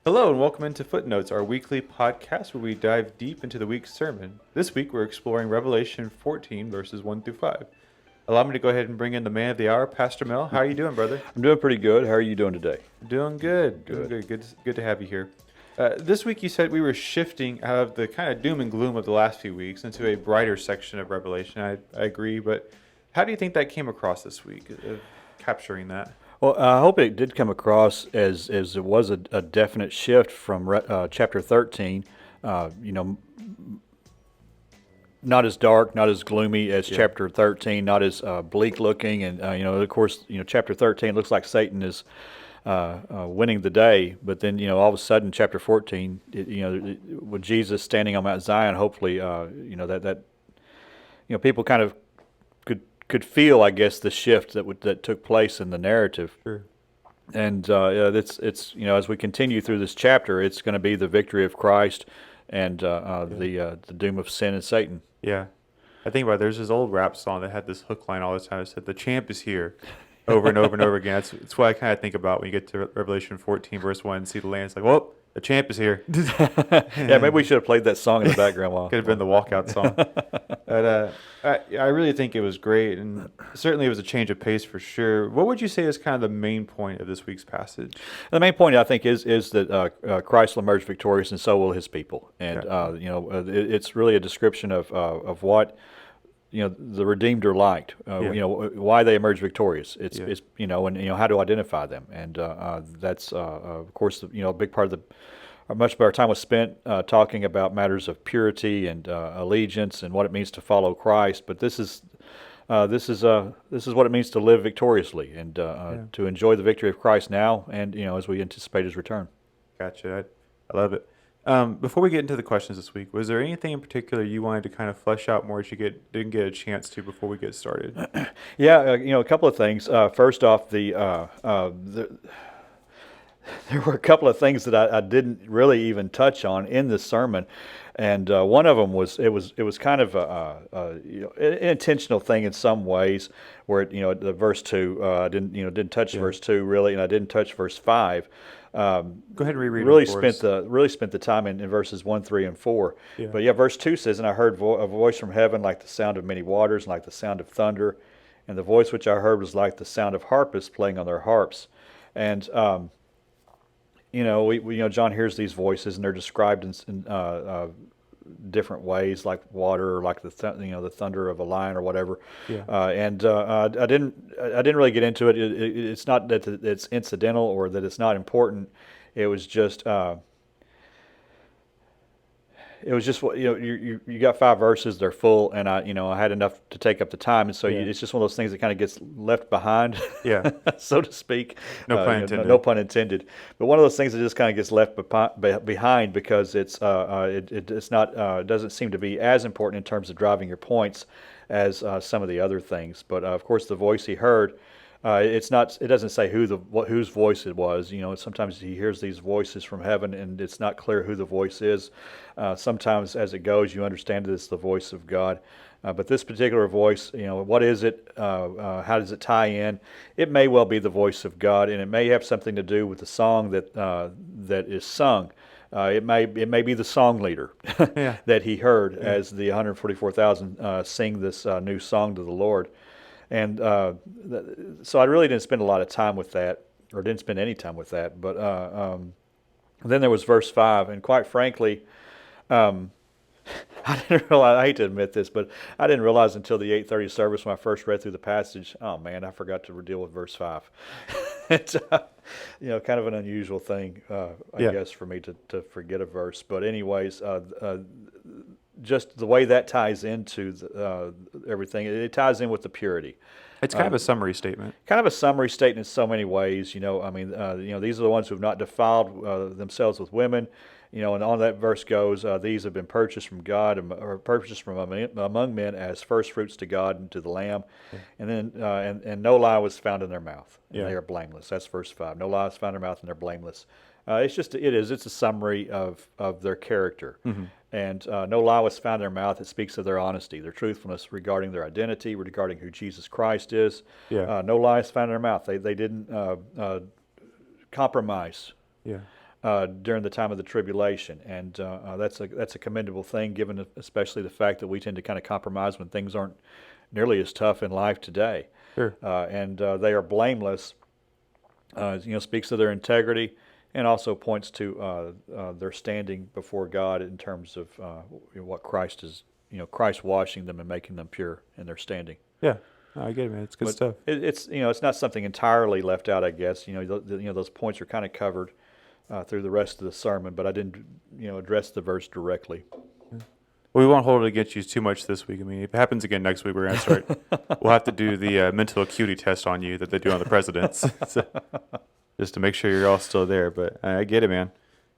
Hello and welcome into Footnotes, our weekly podcast where we dive deep into the week's sermon. This week we're exploring Revelation 14, verses 1 through 5. Allow me to go ahead and bring in the man of the hour, Pastor Mel. How are you doing, brother? I'm doing pretty good. How are you doing today? Doing good. Doing good. Good to have you here. This week you said we were shifting out of the kind of doom and gloom of the last few weeks into a brighter section of Revelation. I agree, but how do you think that came across this week, capturing that? Well, I hope it did come across as it was a definite shift from chapter 13. Not as dark, not as gloomy as chapter 13, not as bleak looking, and of course, chapter 13 looks like Satan is winning the day, but then all of a sudden, chapter 14, with Jesus standing on Mount Zion, hopefully, that people kind of could feel, I guess, the shift that took place in the narrative. Sure. And it's as we continue through this chapter, it's going to be the victory of Christ and the doom of sin and Satan. Yeah. I think about it, there's this old rap song that had this hook line all the time. It said, "The champ is here," over and over and over again. It's what I kind of think about when you get to Revelation 14, verse 1, and see the land. It's like, well, the champ is here. Yeah, maybe we should have played that song in the background while. Could have been the walkout song. But I really think it was great, and certainly it was a change of pace for sure. What would you say is kind of the main point of this week's passage? The main point, I think, is that Christ will emerge victorious, and so will His people. And it's really a description of what the redeemed are like. Why they emerge victorious. It's how to identify them, and that's of course a big part of much of our time was spent talking about matters of purity and allegiance and what it means to follow Christ. But this is what it means to live victoriously and to enjoy the victory of Christ now and as we anticipate His return. Gotcha. I love it. Before we get into the questions this week, was there anything in particular you wanted to kind of flesh out more that you didn't get a chance to before we get started? Yeah, a couple of things. First off, there were a couple of things that I didn't really even touch on in this sermon, and one of them was it was kind of an intentional thing in some ways, where the verse 2 I didn't touch verse 2 really, and I didn't touch verse 5. Go ahead and reread really it for us. Really spent the time in verses 1, 3, and 4. Yeah. But verse 2 says, "And I heard a voice from heaven like the sound of many waters, and like the sound of thunder, and the voice which I heard was like the sound of harpists playing on their harps." And John hears these voices, and they're described in different ways, like water, or like the thunder of a lion, or whatever. Yeah. I didn't really get into it. It's not that it's incidental or that it's not important. It was just what you got 5 verses, they're full, and I had enough to take up the time, and so it's just one of those things that kind of gets left behind, so to speak. No pun intended. No pun intended. But one of those things that just kind of gets left behind because it doesn't seem to be as important in terms of driving your points as some of the other things. But of course, the voice he heard. It doesn't say whose voice it was. Sometimes he hears these voices from heaven, and it's not clear who the voice is. Sometimes, as it goes, you understand that it's the voice of God. But this particular voice, what is it? How does it tie in? It may well be the voice of God, and it may have something to do with the song that is sung. It may be the song leader that he heard as the 144,000 sing this new song to the Lord. And so I really didn't spend a lot of time with that, or didn't spend any time with that. But then there was verse 5, and quite frankly, I didn't realize, I hate to admit this, but I didn't realize until the 8:30 service when I first read through the passage, oh man, I forgot to deal with verse 5. It's kind of an unusual thing, I guess, for me to forget a verse. But anyways, just the way that ties into everything, it ties in with the purity. It's kind of a summary statement. Kind of a summary statement in so many ways. These are the ones who have not defiled themselves with women. And on that verse goes, these have been purchased from God, or purchased from among men as first fruits to God and to the Lamb. And then and no lie was found in their mouth, and they are blameless. That's verse 5. No lie was found in their mouth, and they're blameless. It's a summary of their character. Mm-hmm. And no lie was found in their mouth. It speaks of their honesty, their truthfulness regarding their identity, regarding who Jesus Christ is. No lie is found in their mouth. They didn't compromise. during the time of the tribulation, and that's a commendable thing, given especially the fact that we tend to kind of compromise when things aren't nearly as tough in life today. Sure. And they are blameless. Speaks of their integrity, and also points to their standing before God in terms of what Christ is. Christ washing them and making them pure in their standing. Yeah. No, I get it, man. It's good But stuff. it's not something entirely left out, I guess. Those points are kind of covered through the rest of the sermon, but I didn't address the verse directly. Well, we won't hold it against you too much this week. I mean, if it happens again next week, we're going to start. We'll have to do the mental acuity test on you that they do on the presidents, so, just to make sure you're all still there. But I get it, man.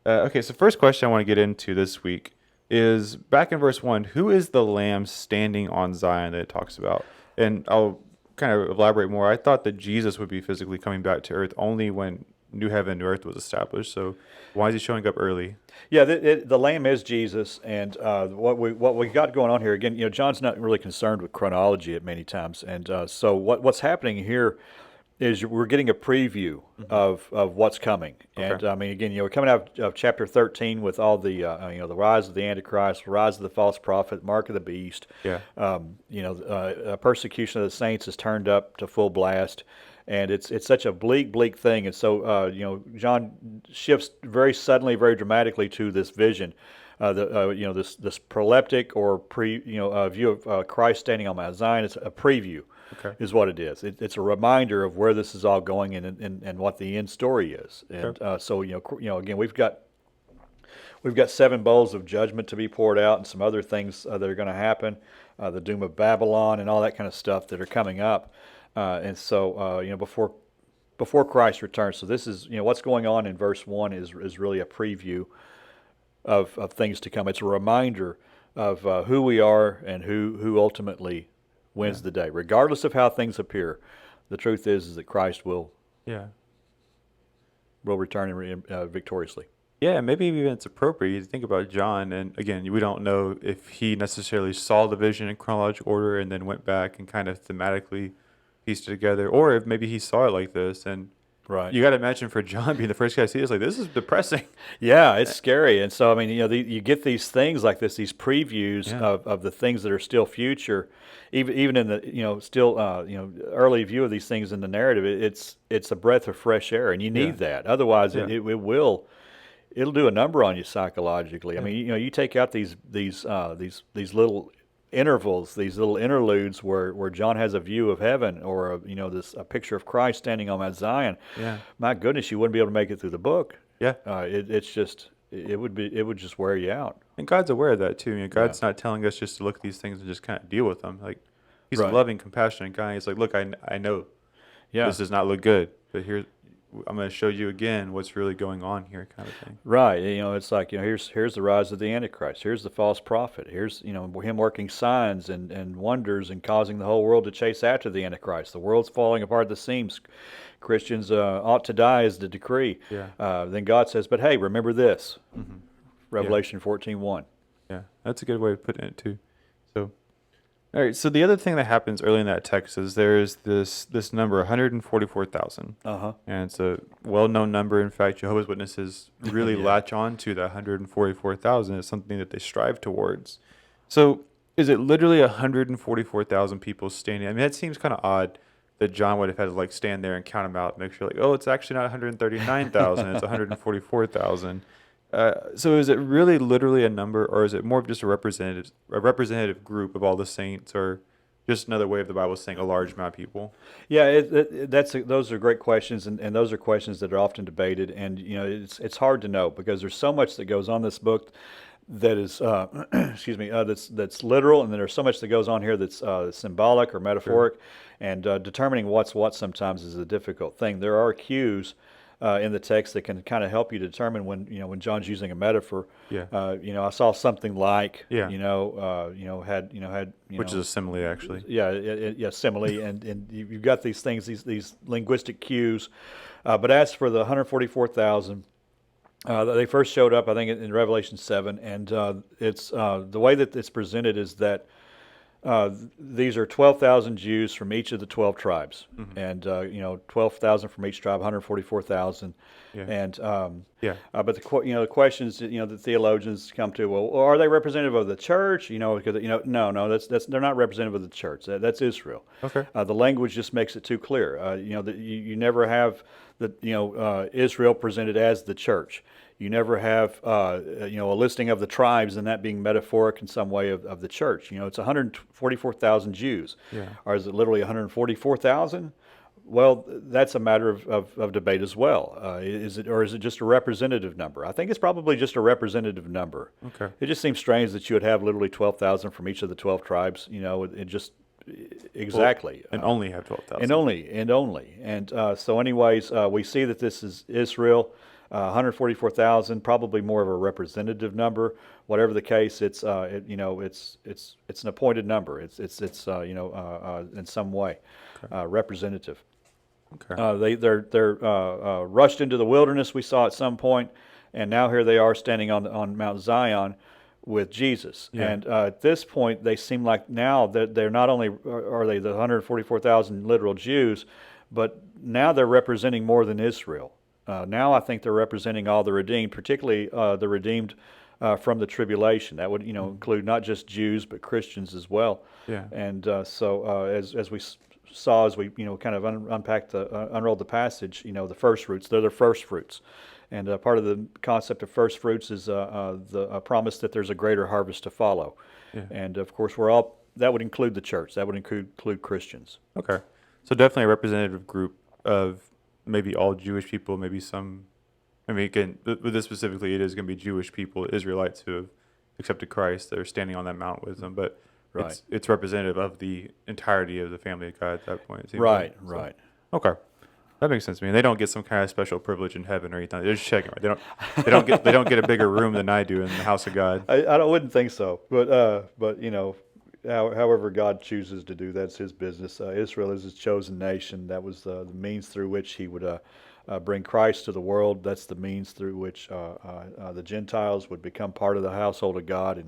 Okay, so first question I want to get into this week is back in verse 1, who is the Lamb standing on Zion that it talks about? And I'll kind of elaborate more. I thought that Jesus would be physically coming back to earth only when New Heaven, New Earth was established. So why is he showing up early? Yeah, the Lamb is Jesus, and what we got going on here again. John's not really concerned with chronology at many times, and so what's happening here is we're getting a preview of what's coming. Okay. And I mean, again, we're coming out of chapter 13 with all the the rise of the Antichrist, the rise of the false prophet, mark of the beast. Yeah. Persecution of the saints is turned up to full blast. And it's such a bleak thing, and so John shifts very suddenly, very dramatically to this vision, this proleptic or view of Christ standing on Mount Zion. It's a preview, Okay. is what it is. It's a reminder of where this is all going and what the end story is. And so again, we've got 7 bowls of judgment to be poured out, and some other things that are going to happen, the doom of Babylon and all that kind of stuff that are coming up. And so, before Christ returns. So this is, what's going on in verse 1 is really a preview of things to come. It's a reminder of who we are and who ultimately wins the day. Regardless of how things appear, the truth is that Christ will return victoriously. Yeah, maybe even it's appropriate to think about John. And again, we don't know if he necessarily saw the vision in chronological order and then went back and kind of thematically pieced it together, or if maybe he saw it like this. And Right. you got to imagine for John being the first guy to see it, it's like, this is depressing. Yeah, it's scary. And so, I mean, you get these things like this, these previews Yeah. of the things that are still future, even in the, still, early view of these things in the narrative. It's a breath of fresh air, and you need that. Otherwise, Yeah. it'll do a number on you psychologically. I mean, you take out these little intervals, these little interludes where John has a view of heaven, or a picture of Christ standing on Mount Zion. Yeah. My goodness, you wouldn't be able to make it through the book. Yeah. It would just wear you out. And God's aware of that too. God's not telling us just to look at these things and just kind of deal with them. Like, he's a Right. loving, compassionate guy. He's like, look, I know this does not look good, but here, I'm going to show you again what's really going on here, kind of thing. Right. It's like, here's the rise of the Antichrist. Here's the false prophet. Here's, him working signs and wonders and causing the whole world to chase after the Antichrist. The world's falling apart at the seams. Christians ought to die is the decree. Yeah. Then God says, but hey, remember this. Mm-hmm. Revelation 14:1. Yeah, that's a good way of putting it too. So, all right. So the other thing that happens early in that text is there's this number, 144,000. And it's a well-known number. In fact, Jehovah's Witnesses really latch on to the 144,000 as something that they strive towards. So is it literally 144,000 people standing? I mean, that seems kind of odd that John would have had to stand there and count them out, make sure it's actually not 139,000, it's 144,000. So is it really literally a number, or is it more of just a representative group of all the saints, or just another way of the Bible saying a large amount of people? Yeah, those are great questions, and those are questions that are often debated, and it's hard to know because there's so much that goes on this book that is that's literal, and then there's so much that goes on here that's symbolic or metaphoric, and determining what's what sometimes is a difficult thing. There are cues in the text that can kind of help you determine when John's using a metaphor. Yeah. I saw something like Yeah. had Which is a simile, actually. yeah, simile, and you've got these things, these linguistic cues. But as for the 144,000, they first showed up, I think, in Revelation 7, and it's the way that it's presented is that These are 12,000 Jews from each of the 12 tribes, Mm-hmm. and 12,000 from each tribe, 144,000. Yeah. And Yeah. but the questions the theologians come to, well, are they representative of the church? Because no, that's they're not representative of the church. That's Israel. Okay. The language just makes it too clear. That you never have Israel presented as the church. You never have a listing of the tribes and that being metaphoric in some way of the church. It's 144,000 Jews. Yeah. Or is it literally 144,000? Well, that's a matter of debate as well. Is it just a representative number? I think it's probably just a representative number. Okay. It just seems strange that you would have literally 12,000 from each of the 12 tribes. It just exactly. And only have 12,000. And so anyways, we see that this is Israel. 144,000, probably more of a representative number. Whatever the case, it's an appointed number. It's in some way representative. Okay. They're rushed into the wilderness. We saw at some point, and now here they are standing on Mount Zion with Jesus. Yeah. And at this point, they seem like now that they're not only are they the 144,000 literal Jews, but now they're representing more than Israel. Now I think they're representing all the redeemed, particularly the redeemed from the tribulation. That would include not just Jews but Christians as well. Yeah. And so as we saw, as we kind of unrolled the passage, the first fruits, they're the first fruits. And part of the concept of first fruits is the promise that there's a greater harvest to follow. Yeah. And of course that would include the church. That would include Christians. Okay. So definitely a representative group of maybe all Jewish people, maybe some. I mean, again, with this specifically, it is going to be Jewish people, Israelites who have accepted Christ. They're standing on that mount with them, but Right. it's representative of the entirety of the family of God at that point. It seems Right, like. So, right. okay, that makes sense to me. And they don't get some kind of special privilege in heaven or anything. They're just checking. Right? They don't get a bigger room than I do in the house of God. I wouldn't think so, but however God chooses to do, that's His business. Israel is His chosen nation. That was the means through which He would bring Christ to the world. That's the means through which the Gentiles would become part of the household of God,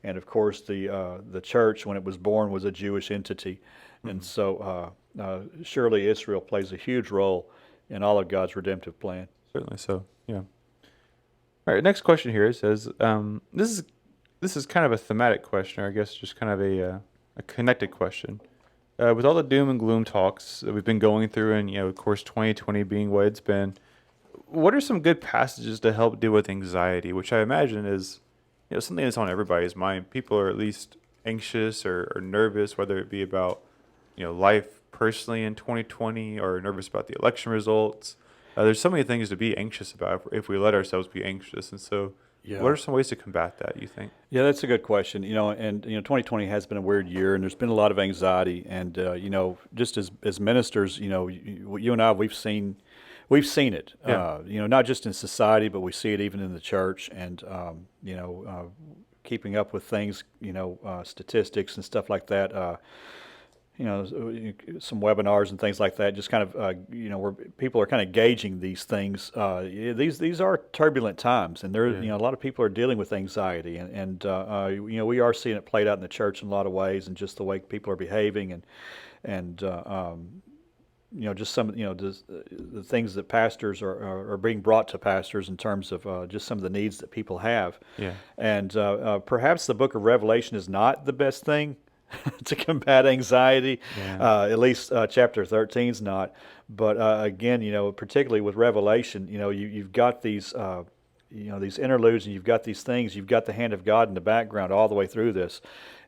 and of course the church, when it was born, was a Jewish entity, and so surely Israel plays a huge role in all of God's redemptive plan. Certainly so. Yeah. All right. Next question here says, this is kind of a thematic question, or I guess just kind of a connected question. With all the doom and gloom talks that we've been going through, and of course 2020 being what it's been, what are some good passages to help deal with anxiety, which I imagine is something that's on everybody's mind. People are at least anxious or nervous, whether it be about life personally in 2020 or nervous about the election results. There's so many things to be anxious about if we let ourselves be anxious, and so. Yeah. What are some ways to combat that, you think? Yeah, that's a good question. And 2020 has been a weird year, and there's been a lot of anxiety. And just as ministers, you and I, we've seen it. Yeah. Not just in society, but we see it even in the church. And keeping up with things, statistics and stuff like that. Some webinars and things like that, just kind of, where people are kind of gauging these things. These are turbulent times, and there, a lot of people are dealing with anxiety, and we are seeing it played out in the church in a lot of ways, and just the way people are behaving, and just some, the things that pastors are being brought to pastors in terms of just some of the needs that people have. Yeah. And perhaps the book of Revelation is not the best thing to combat anxiety. Yeah. At least chapter 13 is not. But again, particularly with Revelation, you've got these, these interludes, and you've got these things. You've got the hand of God in the background all the way through this.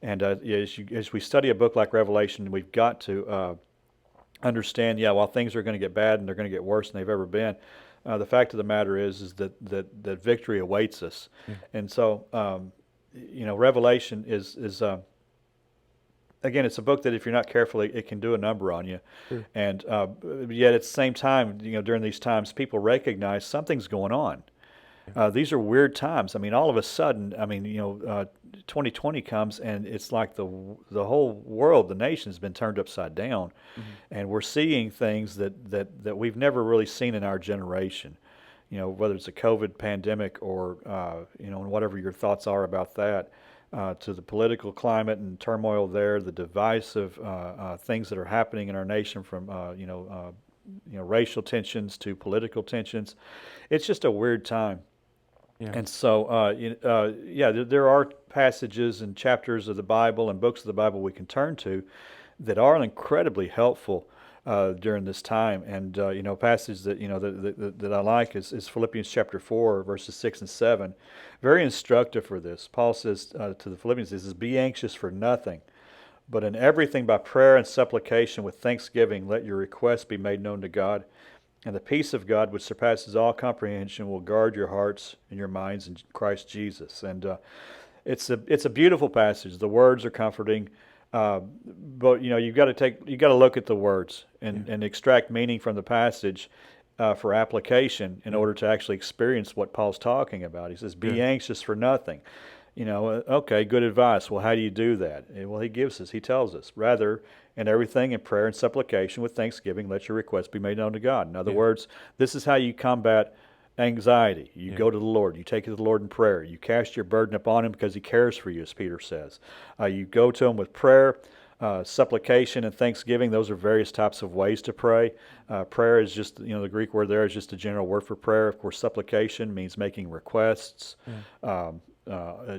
And as we study a book like Revelation, we've got to understand, while things are going to get bad and they're going to get worse than they've ever been, the fact of the matter is that victory awaits us. Yeah. And so, Revelation is again, it's a book that if you're not careful, it can do a number on you. Sure. And yet at the same time, during these times, people recognize something's going on. These are weird times. I mean, all of a sudden, 2020 comes, and it's like the whole world, the nation's been turned upside down. Mm-hmm. And we're seeing things that we've never really seen in our generation. Whether it's a COVID pandemic or, and whatever your thoughts are about that. to the political climate and turmoil there, the divisive things that are happening in our nation, from racial tensions to political tensions. It's just a weird time. Yeah. And so, there are passages and chapters of the Bible and books of the Bible we can turn to that are incredibly helpful during this time. And passage that that I like is Philippians chapter 4, verses 6 and 7. Very instructive for this. Paul says to the Philippians, he says, "Be anxious for nothing, but in everything by prayer and supplication with thanksgiving, let your requests be made known to God. And the peace of God, which surpasses all comprehension, will guard your hearts and your minds in Christ Jesus." And it's a beautiful passage. The words are comforting, but you've got to look at the words and extract meaning from the passage for application in order to actually experience what Paul's talking about. He says, "Be anxious for nothing." Okay, good advice. Well, how do you do that? Well, he tells us, "Rather, in everything in prayer and supplication with thanksgiving, let your requests be made known to God." In other words, this is how you combat anxiety. You go to the Lord. You take it to the Lord in prayer. You cast your burden upon Him because He cares for you, as Peter says. You go to Him with prayer, supplication, and thanksgiving. Those are various types of ways to pray. Prayer is just, the Greek word there is just a general word for prayer. Of course, supplication means making requests.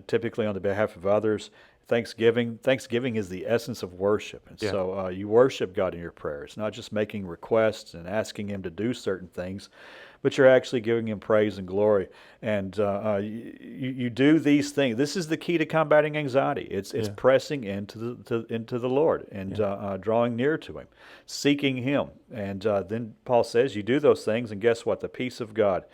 Typically on the behalf of others. Thanksgiving is the essence of worship, and so you worship God in your prayer. It's not just making requests and asking Him to do certain things, but you're actually giving Him praise and glory. And you do these things. This is the key to combating anxiety. It's pressing into the Lord and drawing near to Him, seeking Him. And then Paul says, you do those things, and guess what? The peace of God,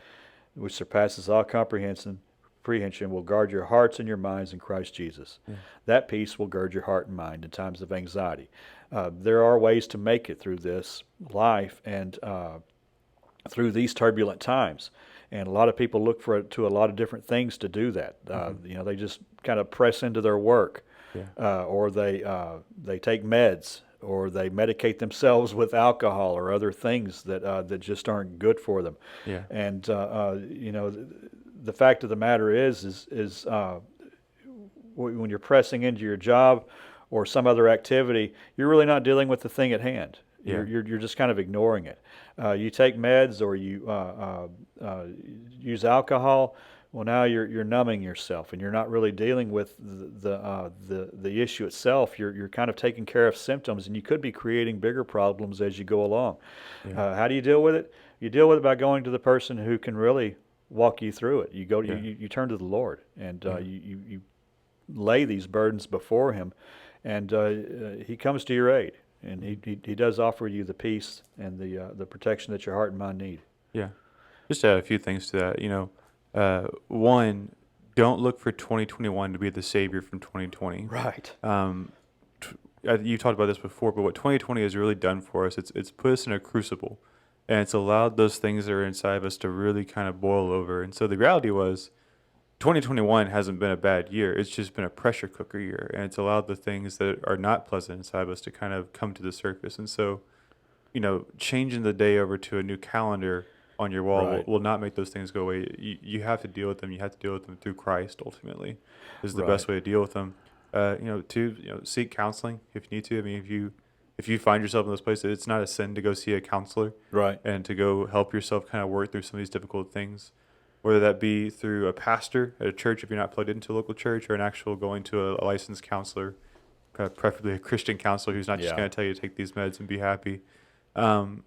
which surpasses all comprehension, will guard your hearts and your minds in Christ Jesus. That peace will guard your heart and mind in times of anxiety. There are ways to make it through this life and through these turbulent times. And a lot of people look to a lot of different things to do that. They just kind of press into their work, or they take meds, or they medicate themselves with alcohol or other things that just aren't good for them. And the fact of the matter is when you're pressing into your job or some other activity, you're really not dealing with the thing at hand. You're just kind of ignoring it. You take meds or you use alcohol. Well, now you're numbing yourself, and you're not really dealing with the issue itself. You're kind of taking care of symptoms, and you could be creating bigger problems as you go along. How do you deal with it? You deal with it by going to the person who can really walk you through it. You turn to the Lord, and you lay these burdens before Him, and He comes to your aid, and He does offer you the peace and the protection that your heart and mind need. Just to add a few things to that. One, don't look for 2021 to be the savior from 2020. Right. You talked about this before, but what 2020 has really done for us, it's put us in a crucible. And it's allowed those things that are inside of us to really kind of boil over. And so the reality was 2021 hasn't been a bad year. It's just been a pressure cooker year. And it's allowed the things that are not pleasant inside of us to kind of come to the surface. And so, changing the day over to a new calendar on your wall will not make those things go away. You have to deal with them. You have to deal with them through Christ, ultimately, is the best way to deal with them. Seek counseling if you need to. I mean, if you find yourself in those places, it's not a sin to go see a counselor, and to go help yourself kind of work through some of these difficult things, whether that be through a pastor at a church if you're not plugged into a local church, or an actual going to a licensed counselor, preferably a Christian counselor who's not just going to tell you to take these meds and be happy. My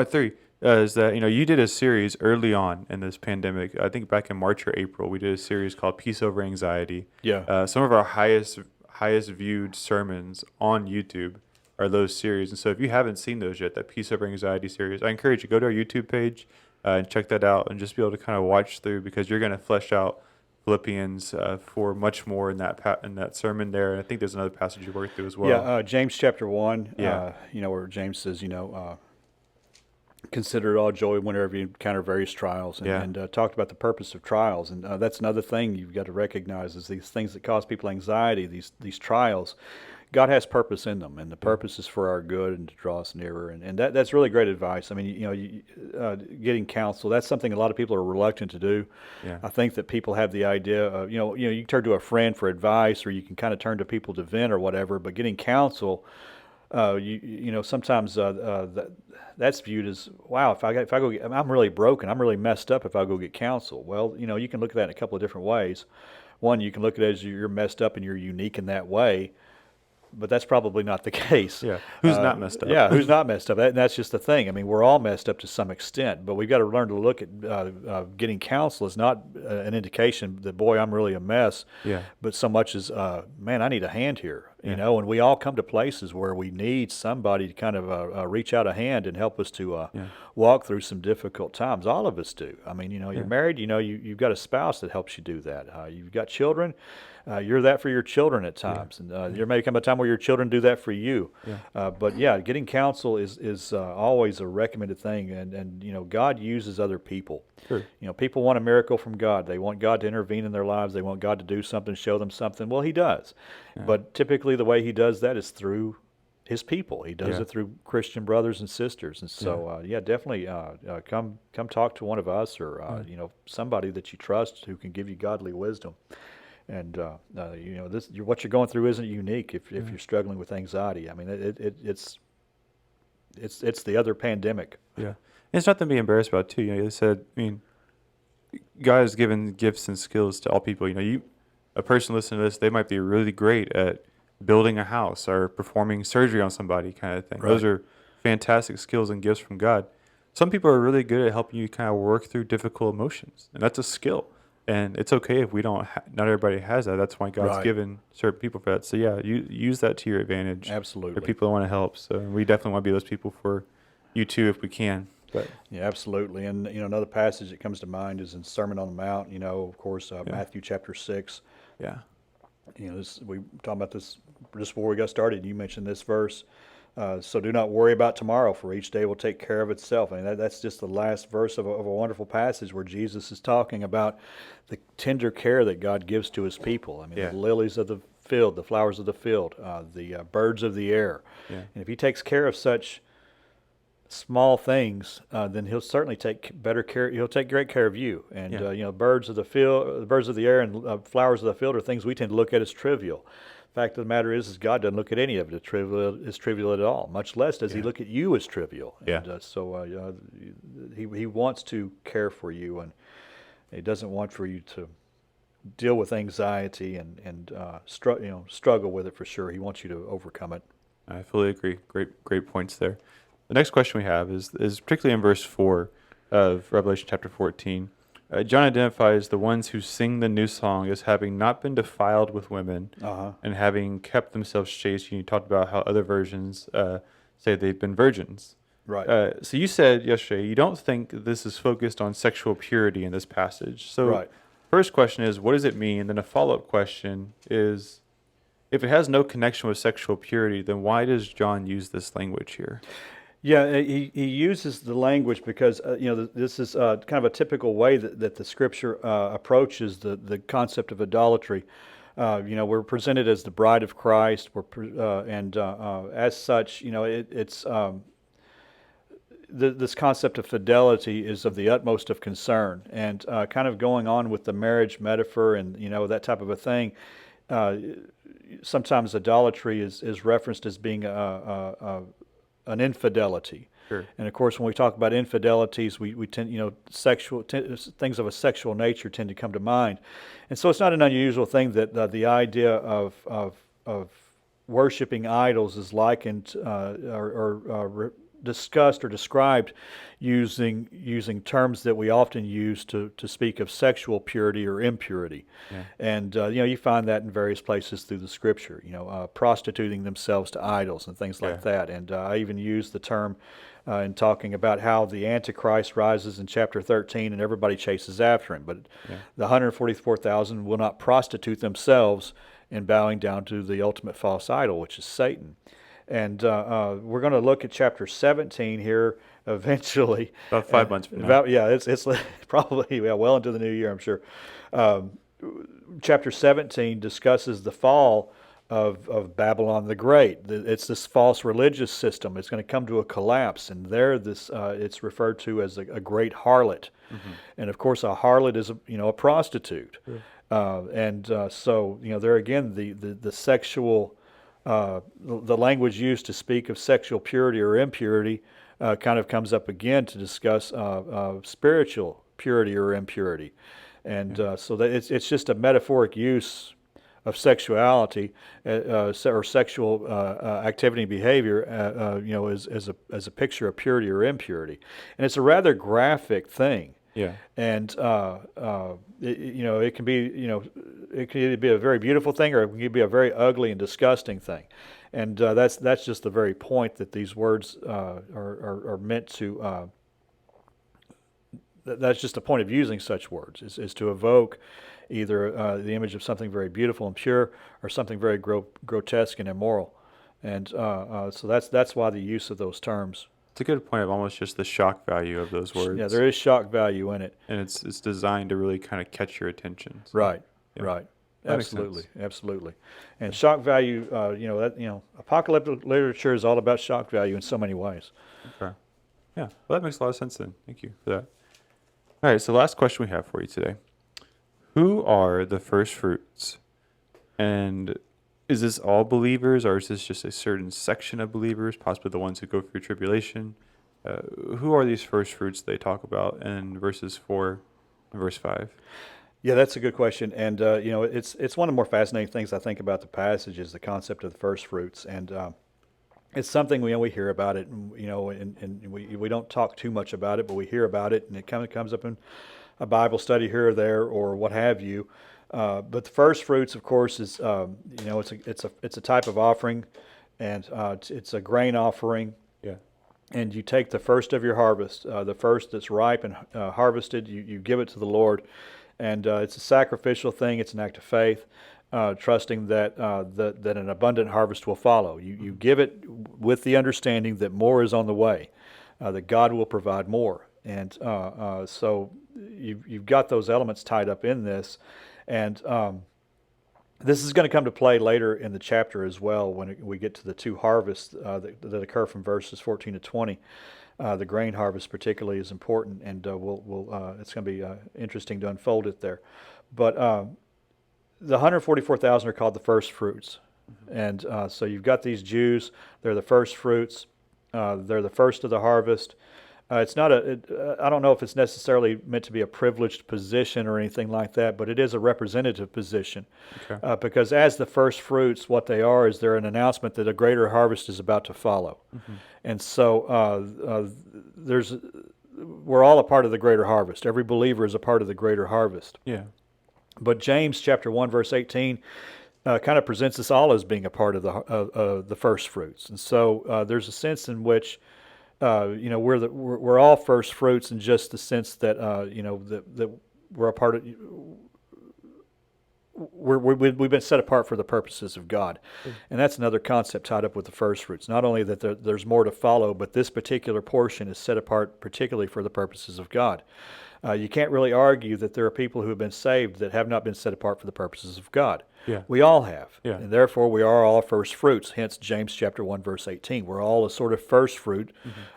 theory is that you did a series early on in this pandemic. I think back in March or April, we did a series called Peace Over Anxiety. Some of our highest viewed sermons on YouTube are those series. And so if you haven't seen those yet, that Peace Over Anxiety series, I encourage you to go to our YouTube page and check that out and just be able to kind of watch through, because you're going to flesh out Philippians for much more in that sermon there. And I think there's another passage you worked through as well. James chapter 1, where James says, consider it all joy whenever you encounter various trials, and talked about the purpose of trials. And that's another thing you've got to recognize is these things that cause people anxiety, these trials. God has purpose in them, and the purpose is for our good and to draw us nearer. And that's really great advice. I mean, getting counsel, that's something a lot of people are reluctant to do. Yeah. I think that people have the idea of, you can turn to a friend for advice, or you can kind of turn to people to vent or whatever, but getting counsel, sometimes that's viewed as, wow, if I go get, I'm really broken, I'm really messed up if I go get counsel. Well, you can look at that in a couple of different ways. One, you can look at it as you're messed up and you're unique in that way, but that's probably not the case. Yeah. Who's not messed up? Yeah, who's not messed up? And that's just the thing. I mean, we're all messed up to some extent, but we've got to learn to look at getting counsel as not an indication that, boy, I'm really a mess, Yeah. but so much as, man, I need a hand here. Yeah. And we all come to places where we need somebody to kind of reach out a hand and help us to walk through some difficult times. All of us do. I mean, you're married, you've got a spouse that helps you do that. You've got children. You're that for your children at times, and there may come a time where your children do that for you. Yeah. But getting counsel is always a recommended thing, and God uses other people. Sure. People want a miracle from God. They want God to intervene in their lives. They want God to do something, show them something. Well, He does, but typically the way He does that is through His people. He does it through Christian brothers and sisters, and so definitely come talk to one of us, or somebody that you trust who can give you godly wisdom. And what you're going through isn't unique. If you're struggling with anxiety, I mean, it's the other pandemic. Yeah, and it's nothing to be embarrassed about too. They said, I mean, God has given gifts and skills to all people. A person listening to this, they might be really great at building a house or performing surgery on somebody, kind of thing. Right. Those are fantastic skills and gifts from God. Some people are really good at helping you kind of work through difficult emotions, and that's a skill. And it's okay if we don't. Not everybody has that. That's why God's given certain people for that. So you use that to your advantage. Absolutely. For people that want to help. So we definitely want to be those people for you too, if we can. But yeah, absolutely. And another passage that comes to mind is in Sermon on the Mount. Of course, Matthew chapter 6. Yeah. We were talking about this just before we got started. You mentioned this verse. So do not worry about tomorrow, for each day will take care of itself. I mean, that's just the last verse of a wonderful passage where Jesus is talking about the tender care that God gives to His people. I mean, the lilies of the field, the flowers of the field, the birds of the air. Yeah. And if He takes care of such small things, then He'll certainly take better care. He'll take great care of you. And birds of the field, birds of the air, and flowers of the field are things we tend to look at as trivial. Fact of the matter is God doesn't look at any of it as trivial at all. Much less does He look at you as trivial. Yeah. And He wants to care for you, and He doesn't want for you to deal with anxiety and struggle with it for sure. He wants you to overcome it. I fully agree. Great points there. The next question we have is particularly in verse 4 of Revelation chapter 14. John identifies the ones who sing the new song as having not been defiled with women and having kept themselves chaste. You talked about how other versions say they've been virgins. Right. So you said yesterday you don't think this is focused on sexual purity in this passage. So first question is, what does it mean? Then a follow-up question is, if it has no connection with sexual purity, then why does John use this language here? Yeah, he uses the language because this is kind of a typical way that the Scripture approaches the concept of idolatry. We're presented as the bride of Christ, and as such, it's this concept of fidelity is of the utmost of concern, and kind of going on with the marriage metaphor and that type of a thing. Sometimes idolatry is referenced as being an infidelity. Sure. And of course, when we talk about infidelities, we tend, things of a sexual nature tend to come to mind. And so it's not an unusual thing that the idea of worshiping idols is likened or discussed or described using terms that we often use to speak of sexual purity or impurity. Yeah. And you find that in various places through the Scripture, prostituting themselves to idols and things like that. And I even use the term in talking about how the Antichrist rises in chapter 13 and everybody chases after him. But the 144,000 will not prostitute themselves in bowing down to the ultimate false idol, which is Satan. And we're going to look at chapter 17 here eventually. About 5 months from now. It's probably well into the new year, I'm sure. Chapter 17 discusses the fall of Babylon the Great. It's this false religious system. It's going to come to a collapse, and there it's referred to as a great harlot. Mm-hmm. And of course, a harlot is a prostitute. Sure. So there again, the sexual the language used to speak of sexual purity or impurity kind of comes up again to discuss spiritual purity or impurity. And so that it's just a metaphoric use of sexuality or sexual activity and behavior, as a picture of purity or impurity, and it's a rather graphic thing. Yeah. And it can be it can either be a very beautiful thing or it can be a very ugly and disgusting thing, and that's just the very point that these words are meant to. That's just the point of using such words is to evoke either the image of something very beautiful and pure or something very grotesque and immoral, and so that's why the use of those terms. It's a good point of almost just the shock value of those words. Yeah, there is shock value in it. And it's designed to really kind of catch your attention. So, Right, yeah. right. That makes Absolutely, sense. absolutely. And shock value, apocalyptic literature is all about shock value in so many ways. Okay. Yeah. Well, that makes a lot of sense then. Thank you for that. All right. So, last question we have for you today: who are the first fruits? And is this all believers, or is this just a certain section of believers, possibly the ones who go through tribulation? Who are these first fruits they talk about in verses 4 and verse 5? Yeah, that's a good question, and it's one of the more fascinating things I think about the passage is the concept of the first fruits, and it's something we hear about it, and we don't talk too much about it, but we hear about it, and it kind of comes up in a Bible study here or there or what have you. But the first fruits, of course, is it's a type of offering, and it's a grain offering. Yeah. And you take the first of your harvest, the first that's ripe and harvested, you give it to the Lord, and it's a sacrificial thing. It's an act of faith, trusting that that an abundant harvest will follow. You give it with the understanding that more is on the way, that God will provide more, and so you've got those elements tied up in this. And this is going to come to play later in the chapter as well when we get to the two harvests that occur from verses 14 to 20. The grain harvest particularly is important, and it's going to be interesting to unfold it there. But the 144,000 are called the first fruits. And so you've got these Jews, they're the first fruits, they're the first of the harvest. It's not I don't know if it's necessarily meant to be a privileged position or anything like that, but it is a representative position. Okay. Because as the first fruits, what they are is they're an announcement that a greater harvest is about to follow. Mm-hmm. And so we're all a part of the greater harvest. Every believer is a part of the greater harvest. Yeah. But James chapter 1, verse 18 kind of presents us all as being a part of the first fruits. And so there's a sense in which we're all first fruits in just the sense that that we're a part of. We've been set apart for the purposes of God, and that's another concept tied up with the first fruits. Not only that there's more to follow, but this particular portion is set apart particularly for the purposes of God. You can't really argue that there are people who have been saved that have not been set apart for the purposes of God. Yeah. We all have. Yeah. And therefore we are all first fruits, hence James chapter 1 verse 18. We're all a sort of first fruit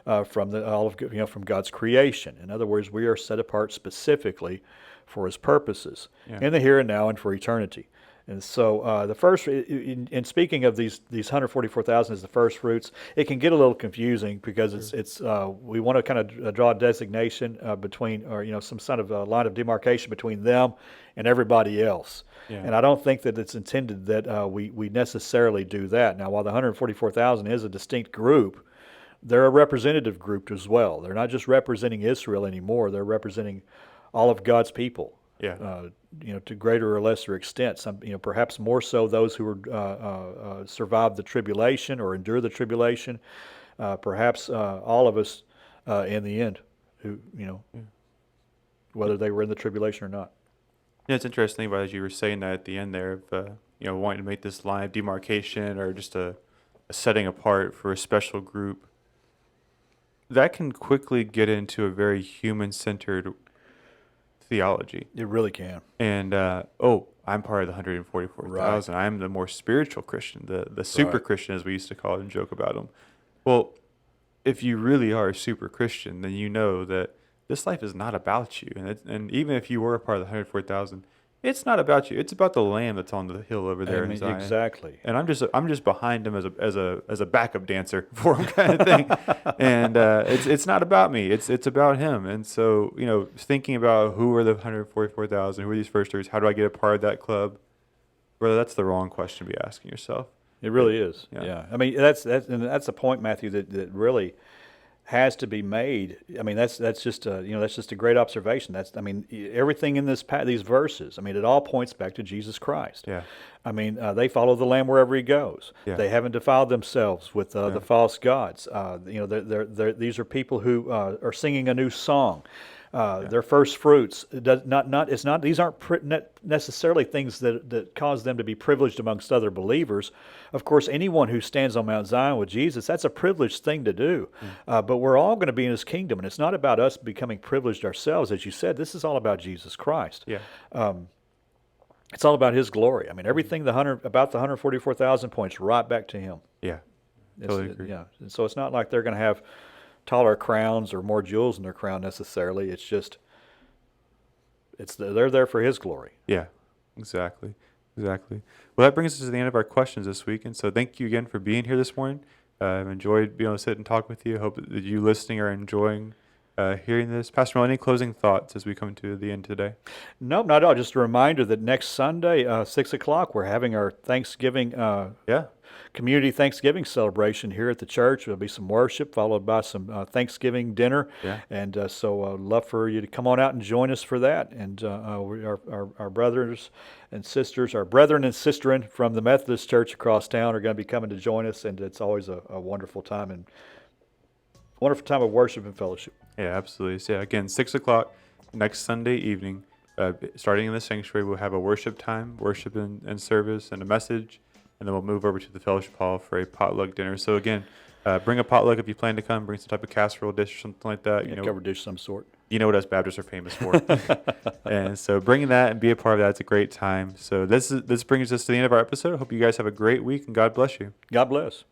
from God's creation. In other words, we are set apart specifically for his purposes in the here and now and for eternity. And so the first, in speaking of these 144,000 as the first fruits, it can get a little confusing because it's we want to kind of draw a designation between, or some sort of a line of demarcation between them and everybody else. Yeah. And I don't think that it's intended that we necessarily do that. Now, while the 144,000 is a distinct group, they're a representative group as well. They're not just representing Israel anymore. They're representing all of God's people. Yeah. To greater or lesser extent. Some, perhaps more so those who survived the tribulation or endure the tribulation. Perhaps all of us in the end, who whether they were in the tribulation or not. Yeah, it's interesting, but as you were saying that at the end there, of wanting to make this line of demarcation or just a setting apart for a special group, that can quickly get into a very human-centered theology. It really can. And I'm part of the 144,000. I'm the more spiritual Christian, the super Right. Christian, as we used to call it and joke about them. Well, if you really are a super Christian, then you know that this life is not about you. And even if you were a part of the 104,000, it's not about you. It's about the Lamb that's on the hill over there in Zion. Exactly. And I'm just behind him as a backup dancer for him, kind of thing. And it's not about me. It's about him. And so, thinking about who are the 144,000, who are these first fruits, how do I get a part of that club? Brother, that's the wrong question to be asking yourself. It really is. Yeah. Yeah. I mean, that's a point, Matthew, that really has to be made. I mean, that's just a great observation. Everything in these verses. I mean, it all points back to Jesus Christ. Yeah. I mean, they follow the Lamb wherever he goes. Yeah. They haven't defiled themselves with the false gods. These are people who are singing a new song. Their first fruits. These aren't necessarily things that cause them to be privileged amongst other believers. Of course, anyone who stands on Mount Zion with Jesus, that's a privileged thing to do. But we're all going to be in his kingdom, and it's not about us becoming privileged ourselves. As you said, this is all about Jesus Christ. Yeah. It's all about his glory. I mean, everything about the 144,000 points right back to him. Yeah. Totally agree. Yeah. And so it's not like they're going to have taller crowns or more jewels in their crown necessarily. It's just, they're there for his glory. Yeah, exactly. Well, that brings us to the end of our questions this week. And so thank you again for being here this morning. I've enjoyed being able to sit and talk with you. Hope that you listening are enjoying hearing this. Pastor Mel, any closing thoughts as we come to the end today? Nope, not at all. Just a reminder that next Sunday, 6 o'clock, we're having our Thanksgiving community Thanksgiving celebration here at the church. There'll be some worship followed by some Thanksgiving dinner. Yeah. And so I'd love for you to come on out and join us for that. And our brothers and sisters, our brethren and sisterin from the Methodist Church across town are going to be coming to join us. And it's always a wonderful time of worship and fellowship. Yeah, absolutely. So, again, 6 o'clock next Sunday evening, starting in the sanctuary, we'll have a worship time, worship and service and a message. And then we'll move over to the fellowship hall for a potluck dinner. So again, bring a potluck if you plan to come. Bring some type of casserole dish or something like that. Covered dish of some sort. You know what us Baptists are famous for. And so bringing that and be a part of that, it's a great time. So this brings us to the end of our episode. I hope you guys have a great week and God bless you. God bless.